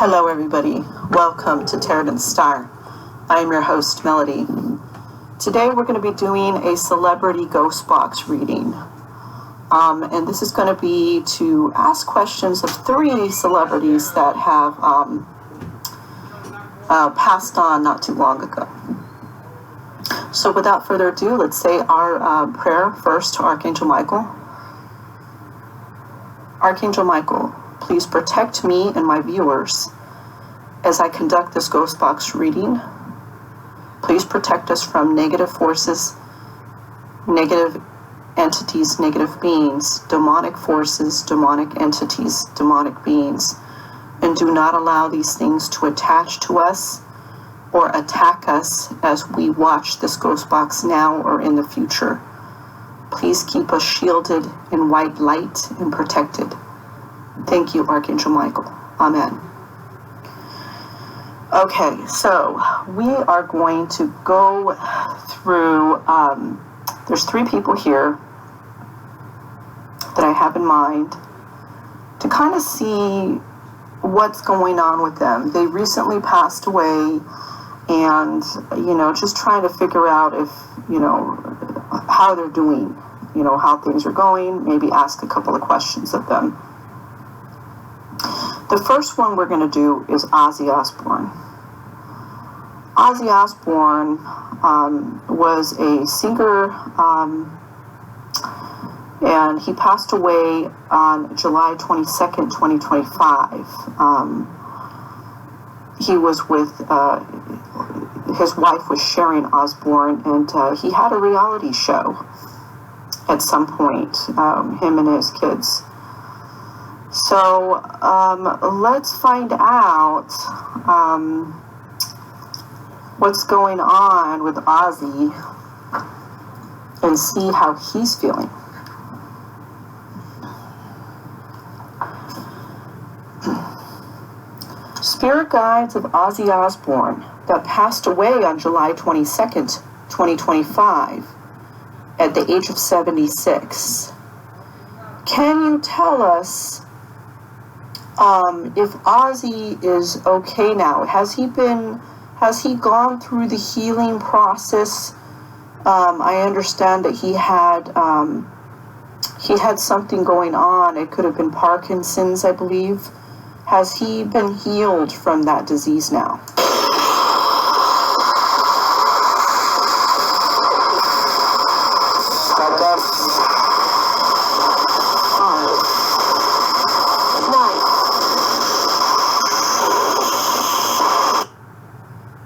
Hello everybody, welcome to Tarot Star. I am your host, Melody. Today we're going to be doing a celebrity ghost box reading. And this is going to be to ask questions of 3 celebrities that have passed on not too long ago. So without further ado, let's say our prayer first to Archangel Michael. Archangel Michael, please protect me and my viewers as I conduct this ghost box reading. Please protect us from negative forces, negative entities, negative beings, demonic forces, demonic entities, demonic beings, and do not allow these things to attach to us or attack us as we watch this ghost box now or in the future. Please keep us shielded in white light and protected. Thank you, Archangel Michael. Amen. Okay, so we are going to go through, there's 3 people here that I have in mind to kind of see what's going on with them. They recently passed away, and, just trying to figure out if, how they're doing, how things are going, maybe ask a couple of questions of them. The first one we're going to do is Ozzy Osbourne. Ozzy Osbourne was a singer, and he passed away on July 22nd, 2025. He was with, his wife was Sharon Osbourne, and he had a reality show at some point, him and his kids. So let's find out what's going on with Ozzy and see how he's feeling. Spirit guides of Ozzy Osbourne that passed away on July 22nd, 2025 at the age of 76. Can you tell us if Ozzy is okay now? Has he gone through the healing process? I understand that he had something going on. It could have been Parkinson's, I believe. Has he been healed from that disease now?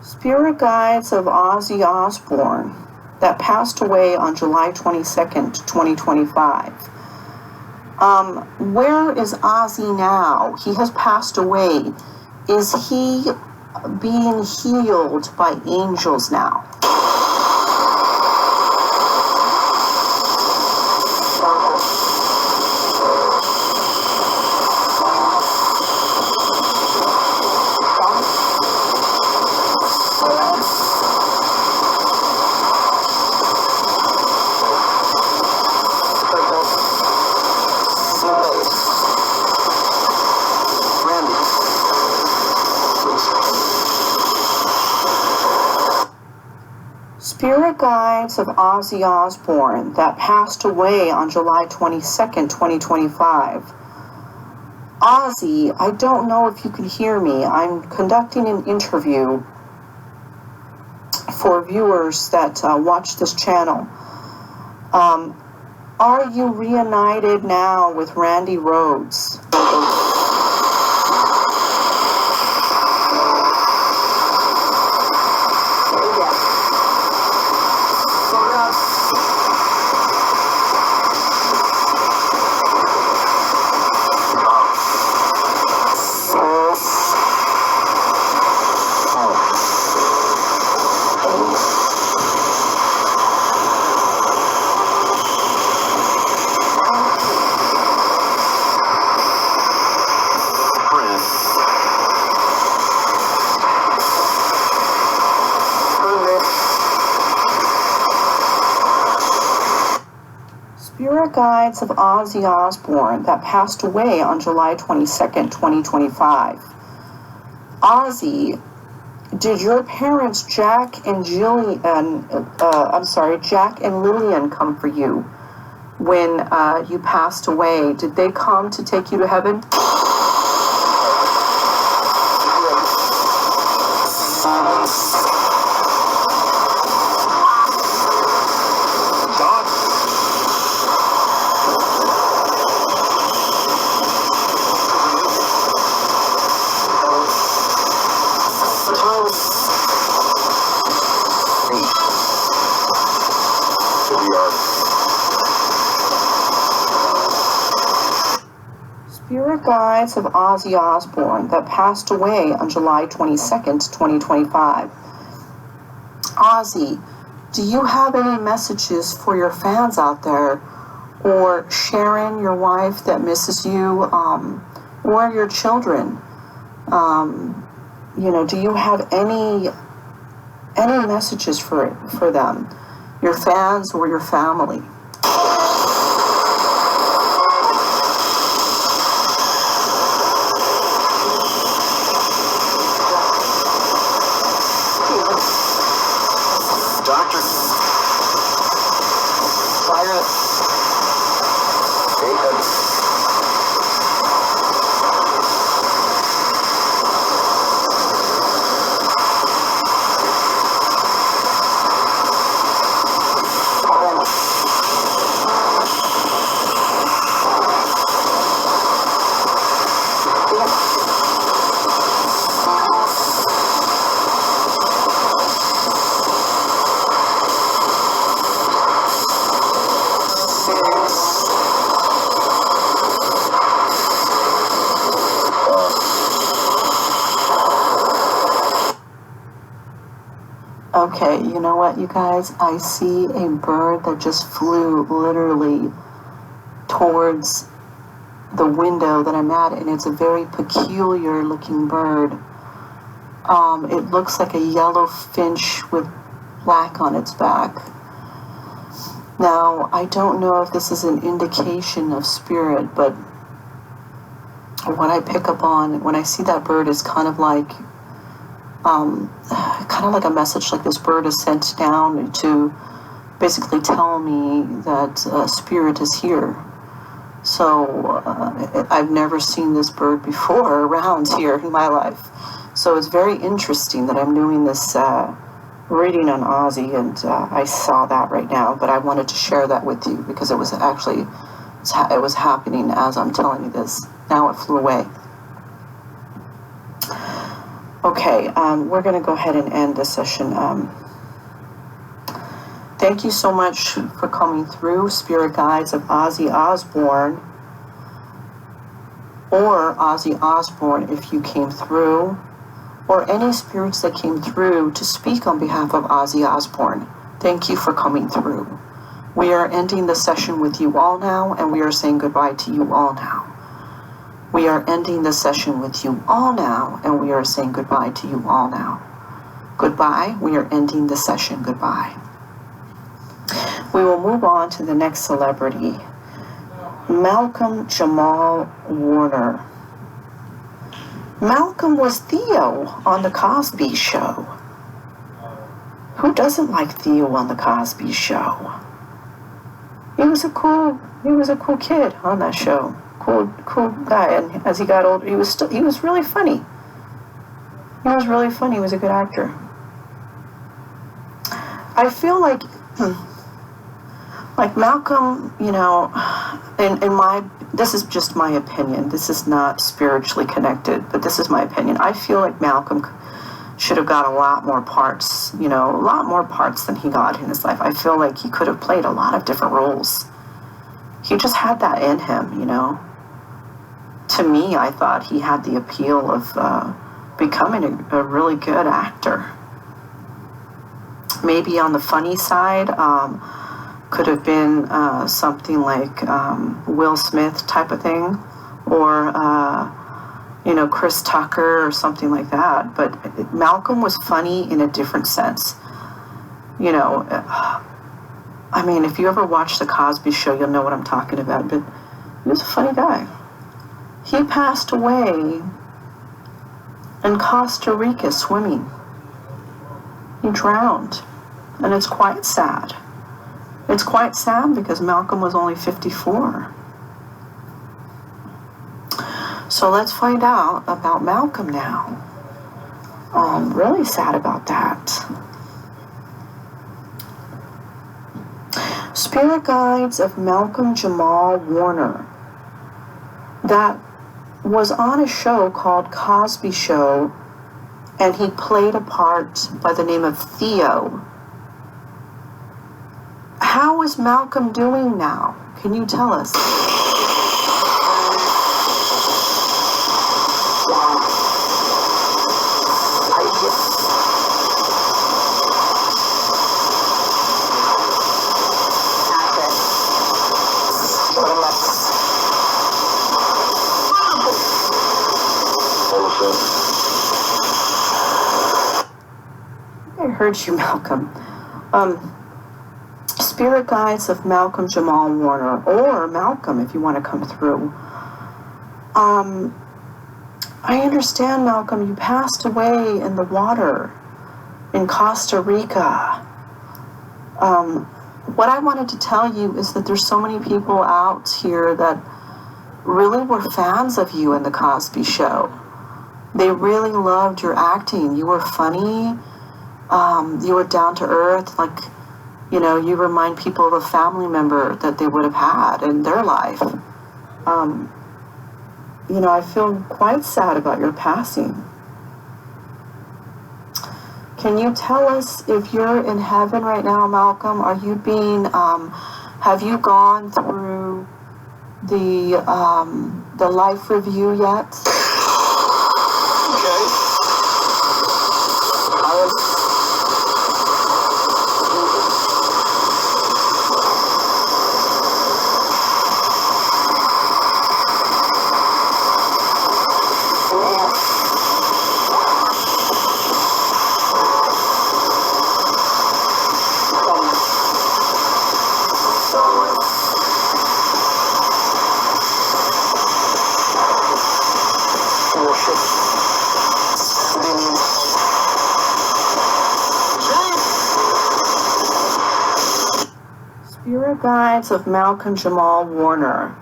Spirit guides of Ozzy Osbourne that passed away on July 22nd, 2025. Where is Ozzy now? He has passed away. Is he being healed by angels now? Spirit guides of Ozzy Osbourne that passed away on July 22nd, 2025. Ozzy, I don't know if you can hear me. I'm conducting an interview for viewers that watch this channel. Are you reunited now with Randy Rhoads? Spirit guides of Ozzy Osbourne that passed away on July 22nd, 2025. Ozzy, did your parents Jack and Lillian come for you when you passed away? Did they come to take you to heaven? Spirit guides of Ozzy Osbourne that passed away on July 22nd, 2025. Ozzy, do you have any messages for your fans out there, or Sharon, your wife that misses you, or your children? Do you have any messages for them, your fans or your family? Doctor. Fire. Okay, you know what, you guys? I see a bird that just flew literally towards the window that I'm at, and it's a very peculiar looking bird. It looks like a yellow finch with black on its back. Now, I don't know if this is an indication of spirit, but what I pick up on when I see that bird is kind of like a message, like this bird is sent down to basically tell me that spirit is here. So I've never seen this bird before around here in my life. So it's very interesting that I'm doing this reading on Ozzy, and I saw that right now, but I wanted to share that with you because it was actually, it was happening as I'm telling you this. Now it flew away. Okay, we're going to go ahead and end this session. Thank you so much for coming through, Spirit Guides of Ozzy Osbourne, or Ozzy Osbourne if you came through, or any spirits that came through to speak on behalf of Ozzy Osbourne. Thank you for coming through. We are ending the session with you all now, and we are saying goodbye to you all now. We are ending the session with you all now, and we are saying goodbye to you all now. Goodbye. We are ending the session. Goodbye. We will move on to the next celebrity, Malcolm Jamal Warner. Malcolm was Theo on The Cosby Show. Who doesn't like Theo on The Cosby Show? He was a cool kid on that show. Cool guy, and as he got older, he was really funny. He was really funny. He was a good actor. I feel like Malcolm, this is just my opinion. This is not spiritually connected, but this is my opinion. I feel like Malcolm should have got a lot more parts, a lot more parts than he got in his life. I feel like he could have played a lot of different roles. He just had that in him, To me, I thought he had the appeal of becoming a really good actor. Maybe on the funny side, could have been something like Will Smith type of thing, or Chris Tucker or something like that. But Malcolm was funny in a different sense. If you ever watch The Cosby Show, you'll know what I'm talking about. But he was a funny guy. He passed away in Costa Rica swimming. He drowned, and it's quite sad. It's quite sad because Malcolm was only 54. So let's find out about Malcolm now. I'm really sad about that. Spirit guides of Malcolm Jamal Warner. That was on a show called Cosby Show, and he played a part by the name of Theo. How is Malcolm doing now? Can you tell us? I heard you, Malcolm. Spirit guides of Malcolm Jamal Warner, or Malcolm if you want to come through. I understand, Malcolm, you passed away in the water in Costa Rica. What I wanted to tell you is that there's so many people out here that really were fans of you in the Cosby Show. They really loved your acting. You were funny. You were down to earth. Like, you know, you remind people of a family member that they would have had in their life. You know, I feel quite sad about your passing. Can you tell us if you're in heaven right now, Malcolm? Are you being, have you gone through the life review yet? Okay. Spirit guides of Malcolm Jamal Warner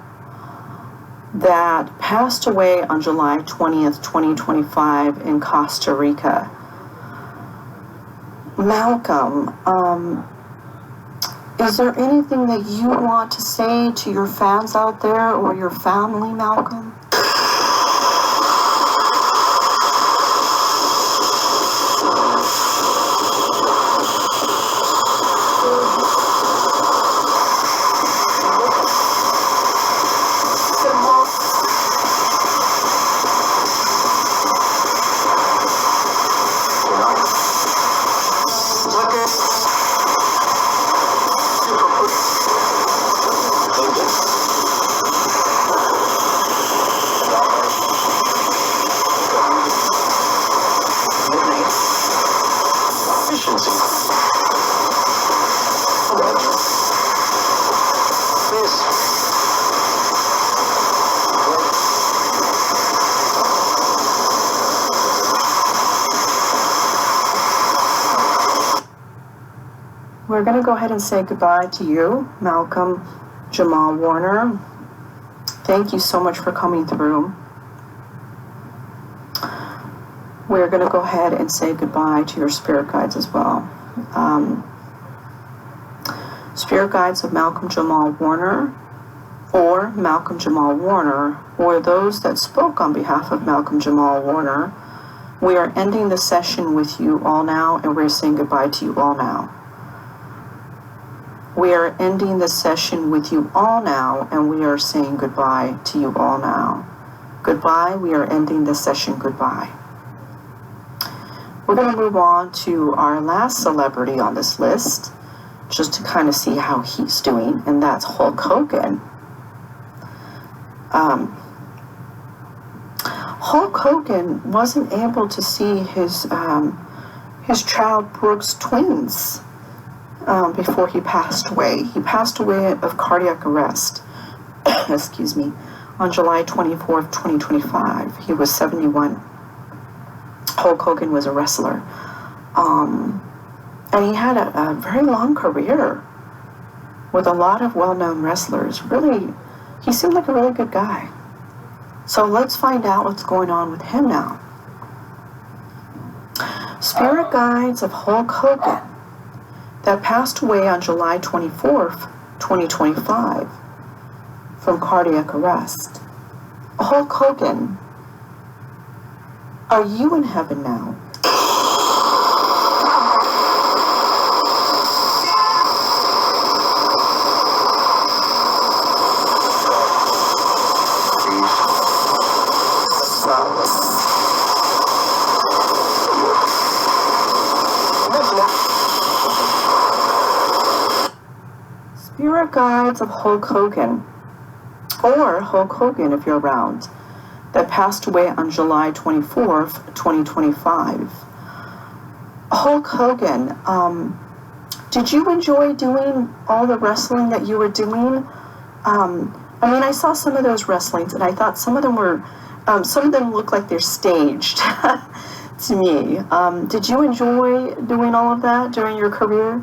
that passed away on July 20th, 2025 in Costa Rica. Malcolm, is there anything that you want to say to your fans out there or your family, Malcolm? We're going to go ahead and say goodbye to you, Malcolm Jamal Warner. Thank you so much for coming through. We're going to go ahead and say goodbye to your spirit guides as well. Spirit guides of Malcolm Jamal Warner, or Malcolm Jamal Warner, or those that spoke on behalf of Malcolm Jamal Warner, we are ending the session with you all now, and we're saying goodbye to you all now. We are ending the session with you all now, and we are saying goodbye to you all now. Goodbye. We are ending the session. Goodbye. We're going to move on to our last celebrity on this list, just to kind of see how he's doing, and that's Hulk Hogan. Hulk Hogan wasn't able to see his child Brooks twins before he passed away. He passed away of cardiac arrest, excuse me, on July 24th, 2025. He was 71. Hulk Hogan was a wrestler. And he had a very long career with a lot of well-known wrestlers. Really, he seemed like a really good guy. So let's find out what's going on with him now. Spirit guides of Hulk Hogan that passed away on July 24th, 2025 from cardiac arrest. Hulk Hogan, are you in heaven now? Spirit guides of Hulk Hogan, or Hulk Hogan if you're around, that passed away on July 24th, 2025. Hulk Hogan, did you enjoy doing all the wrestling that you were doing? I saw some of those wrestlings, and I thought some of them look like they're staged to me. Did you enjoy doing all of that during your career?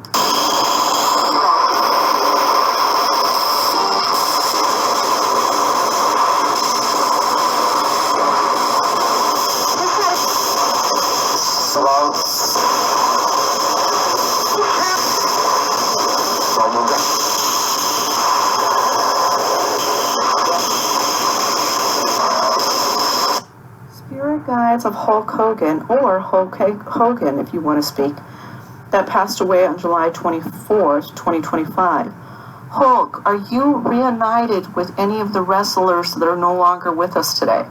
Guides of Hulk Hogan, or Hulk Hogan if you want to speak, that passed away on July 24th, 2025. Hulk, are you reunited with any of the wrestlers that are no longer with us today?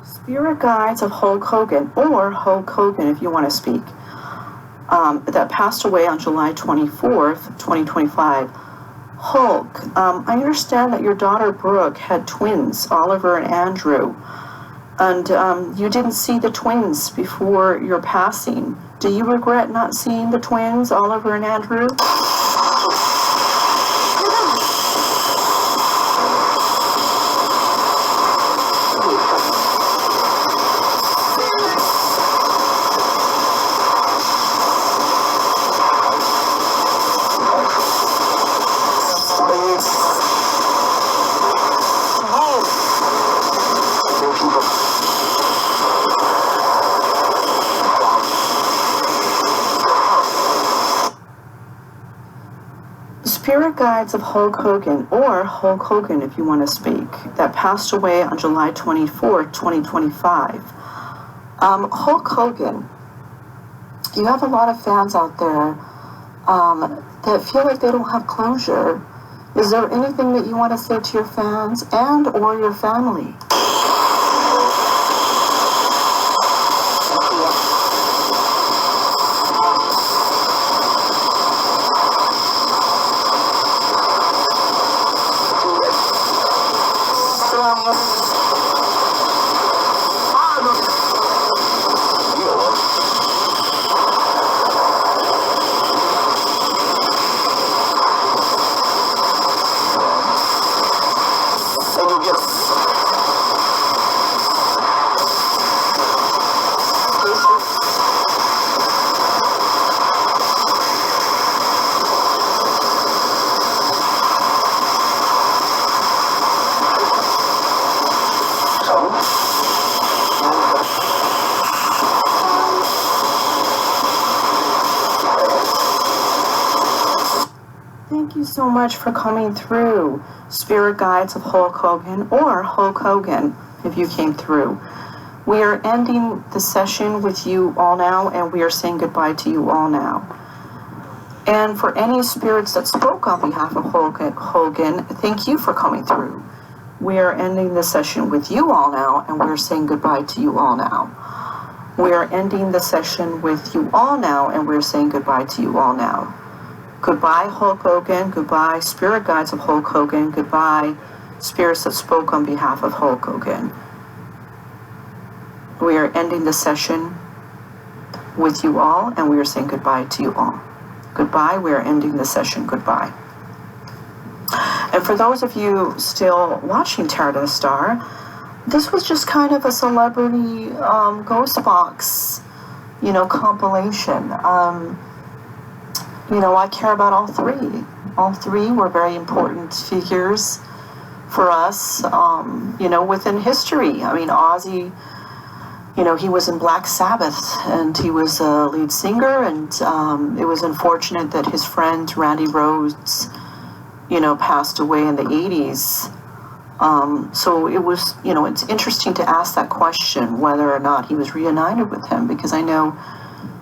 Spirit guides of Hulk Hogan, or Hulk Hogan if you want to speak, that passed away on July 24th, 2025. Hulk, I understand that your daughter Brooke had twins, Oliver and Andrew, and you didn't see the twins before your passing. Do you regret not seeing the twins, Oliver and Andrew? Spirit guides of Hulk Hogan, or Hulk Hogan if you want to speak, that passed away on July 24th, 2025. Hulk Hogan, you have a lot of fans out there that feel like they don't have closure. Is there anything that you want to say to your fans and or your family? Thank you so much for coming through, Spirit Guides of Hulk Hogan, or Hulk Hogan, if you came through. We are ending the session with you all now, and we are saying goodbye to you all now. And for any spirits that spoke on behalf of Hulk Hogan, thank you for coming through. We are ending the session with you all now, and we're saying goodbye to you all now. We are ending the session with you all now, and we're saying goodbye to you all now. Goodbye, Hulk Hogan. Goodbye, spirit guides of Hulk Hogan. Goodbye, spirits that spoke on behalf of Hulk Hogan. We are ending the session with you all, and we are saying goodbye to you all. Goodbye. We are ending the session. Goodbye. And for those of you still watching Tarot to the Star, this was just kind of a celebrity ghost box, compilation. I care about all three. All three were very important figures for us, within history. I mean, Ozzy, he was in Black Sabbath, and he was a lead singer, and it was unfortunate that his friend Randy Rhoads, passed away in the 80s. So it was, it's interesting to ask that question, whether or not he was reunited with him, because I know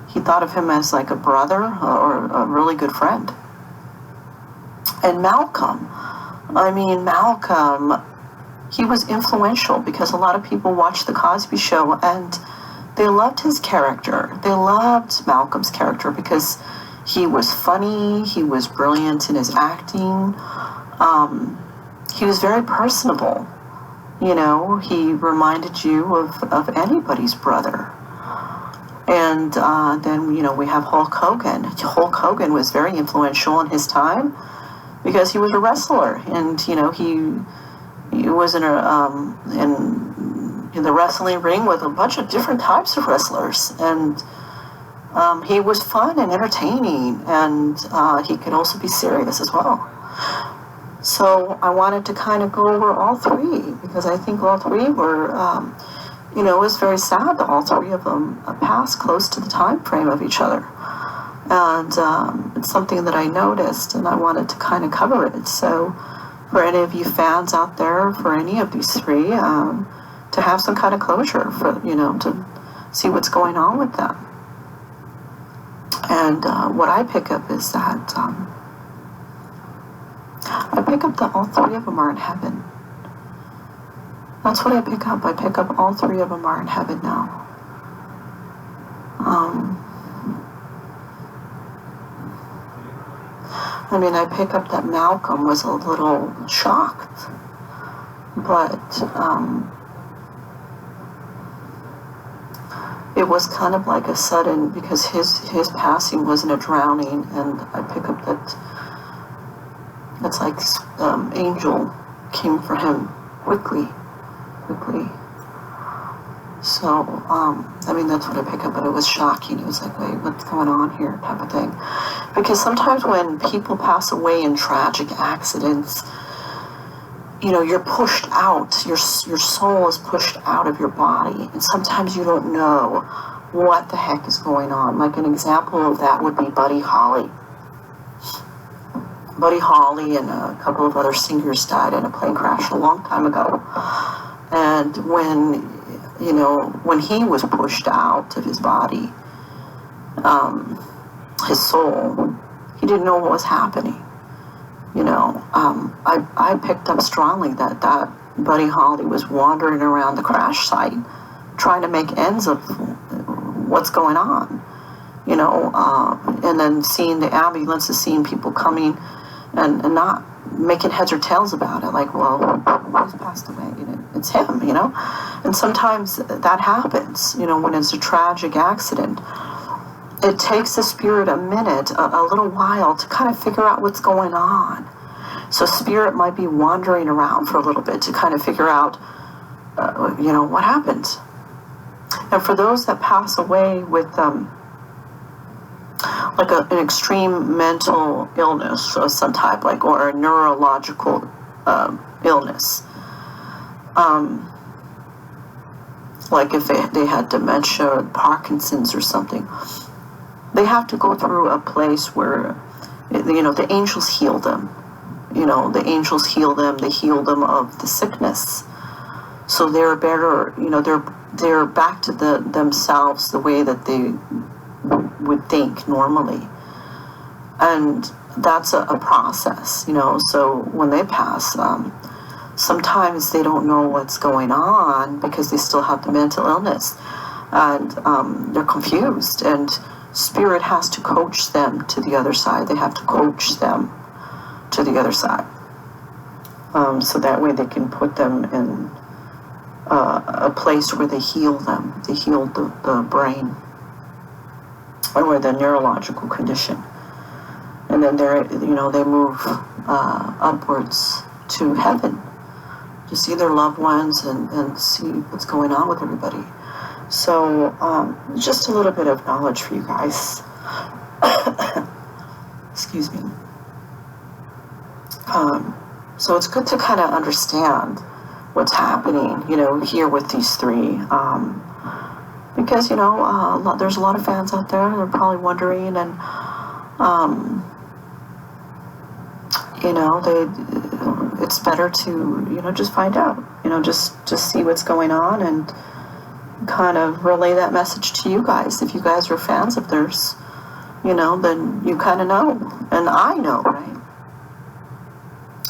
he thought of him as like a brother or a really good friend. And Malcolm, he was influential because a lot of people watched The Cosby Show and they loved his character. They loved Malcolm's character because he was funny, he was brilliant in his acting, he was very personable. He reminded you of anybody's brother. And then, we have Hulk Hogan. Hulk Hogan was very influential in his time because he was a wrestler, and he was in the wrestling ring with a bunch of different types of wrestlers, and he was fun and entertaining, and he could also be serious as well. So I wanted to kind of go over all three, because I think all three were, it was very sad that all three of them passed close to the time frame of each other. And it's something that I noticed, and I wanted to kind of cover it. So for any of you fans out there, for any of these three, to have some kind of closure, for to see what's going on with them. And what I pick up is that I pick up that all three of them are in heaven. That's what I pick up. I pick up all three of them are in heaven now. I pick up that Malcolm was a little shocked, but it was kind of like a sudden, because his passing wasn't a drowning, and I pick up that it's like angel came for him quickly. So, that's what I pick up, but it was shocking. It was like, wait, what's going on here, type of thing. Because sometimes when people pass away in tragic accidents, you're pushed out, your soul is pushed out of your body, and sometimes you don't know what the heck is going on. Like an example of that would be Buddy Holly. Buddy Holly and a couple of other singers died in a plane crash a long time ago. And when he was pushed out of his body, his soul, he didn't know what was happening. I picked up strongly that Buddy Holly was wandering around the crash site trying to make ends of what's going on, and then seeing the ambulances, seeing people coming and not making heads or tails about it, like, well, who's passed away? It's him, and sometimes that happens, when it's a tragic accident. It takes the spirit a minute, a little while, to kind of figure out what's going on. So spirit might be wandering around for a little bit to kind of figure out, what happened. And for those that pass away with like an extreme mental illness of some type, or a neurological illness, like if they had dementia or Parkinson's or something, they have to go through a place where, the angels heal them. The angels heal them. They heal them of the sickness. So they're better, they're back to themselves the way that they would think normally. And that's a process, so when they pass, sometimes they don't know what's going on because they still have the mental illness. and they're confused, and Spirit has to coach them to the other side. They have to coach them to the other side, so that way they can put them in a place where they heal them. They heal the brain or the neurological condition, and then they move upwards to heaven to see their loved ones and see what's going on with everybody. So just a little bit of knowledge for you guys. Excuse me. So it's good to kind of understand what's happening, here with these three. Because, there's a lot of fans out there. They're probably wondering, and, it's better to, just find out, just see what's going on and kind of relay that message to you guys. If you guys are fans of theirs, then you kind of know. And I know, right?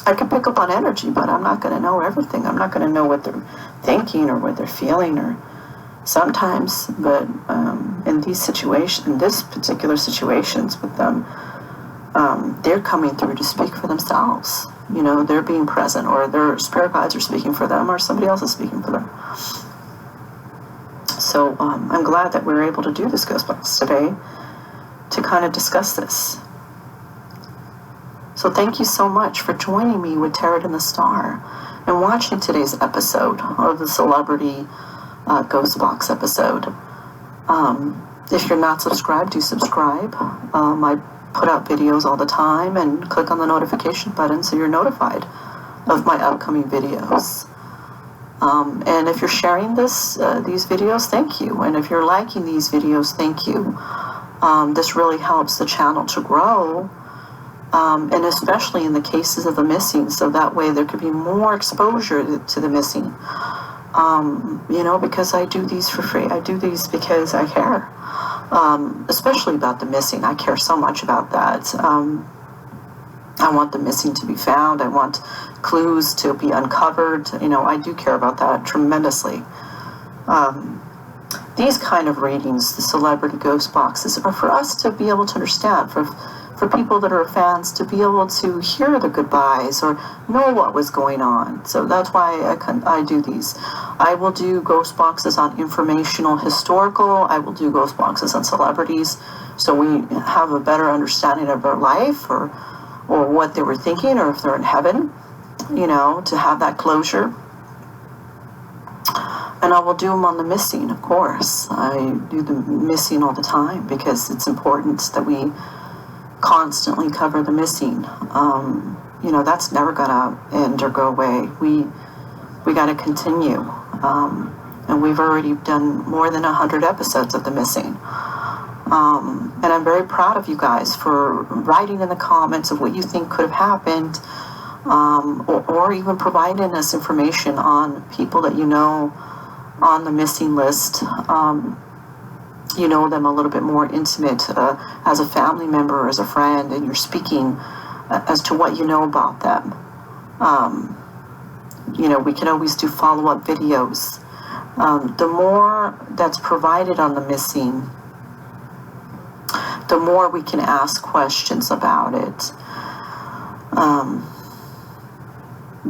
I can pick up on energy, but I'm not going to know everything. I'm not going to know what they're thinking or what they're feeling, or sometimes, but in this particular situations with them, they're coming through to speak for themselves. They're being present, or their spirit guides are speaking for them, or somebody else is speaking for them. So I'm glad that we're able to do this Ghost Box today to kind of discuss this. So thank you so much for joining me with Tarot and the Star and watching today's episode of the Celebrity Ghost Box episode. If you're not subscribed, do subscribe. I put out videos all the time, and click on the notification button so you're notified of my upcoming videos. And if you're sharing these videos, thank you. And if you're liking these videos, thank you. This really helps the channel to grow, and especially in the cases of the missing, so that way there could be more exposure to the missing. Because I do these for free. I do these because I care, especially about the missing. I care so much about that. I want the missing to be found. I want clues to be uncovered. I do care about that tremendously. These kind of readings, the Celebrity Ghost Boxes, are for us to be able to understand, for people that are fans to be able to hear the goodbyes or know what was going on. So that's why I do these. I will do Ghost Boxes on informational, historical. I will do Ghost Boxes on celebrities, so we have a better understanding of their life, or what they were thinking, or if they're in heaven, to have that closure. And I will do them on the missing, of course. I do the missing all the time because it's important that we constantly cover the missing. That's never gonna end or go away. We gotta continue. And we've already done more than 100 episodes of the missing. And I'm very proud of you guys for writing in the comments of what you think could have happened, or even providing us information on people that on the missing list. You know them a little bit more intimate, as a family member or as a friend, and you're speaking as to what you know about them. We can always do follow-up videos. The more that's provided on the missing, the more we can ask questions about it.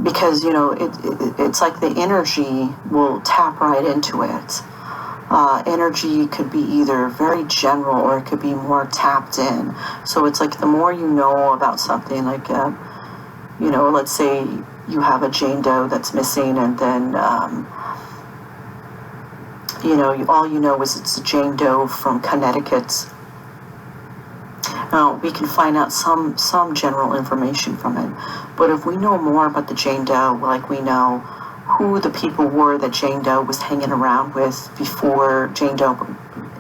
Because, it's like the energy will tap right into it. Energy could be either very general or it could be more tapped in. So it's like the more you know about something, like, let's say you have a Jane Doe that's missing, and then, all you know is it's a Jane Doe from Connecticut. Now, we can find out some general information from it. But if we know more about the Jane Doe, like we know who the people were that Jane Doe was hanging around with before Jane Doe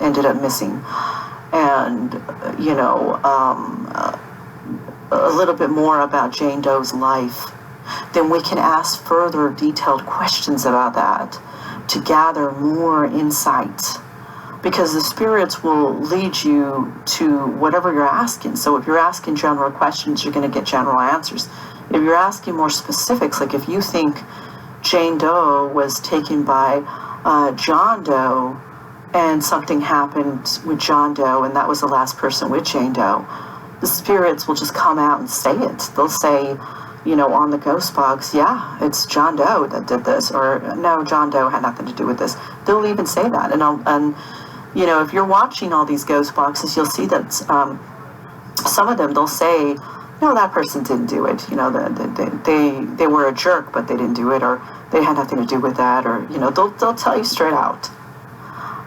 ended up missing, and, a little bit more about Jane Doe's life, then we can ask further detailed questions about that to gather more insight. Because the spirits will lead you to whatever you're asking. So if you're asking general questions, you're going to get general answers. If you're asking more specifics, like if you think Jane Doe was taken by John Doe, and something happened with John Doe, and that was the last person with Jane Doe, the spirits will just come out and say it. They'll say, on the ghost box, yeah, it's John Doe that did this, or no, John Doe had nothing to do with this. They'll even say that. And if you're watching all these ghost boxes, you'll see that some of them, they'll say, no, that person didn't do it. They were a jerk, but they didn't do it, or they had nothing to do with that, or, they'll tell you straight out.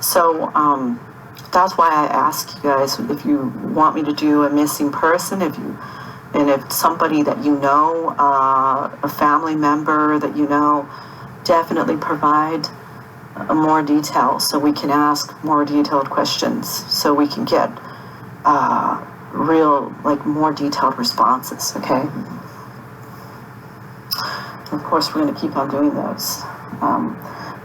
So that's why I ask you guys if you want me to do a missing person, if somebody that a family member that definitely provide more detail so we can ask more detailed questions, so we can get more detailed responses, okay? Of course, we're going to keep on doing those.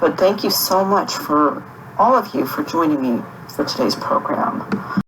But thank you so much for all of you for joining me for today's program.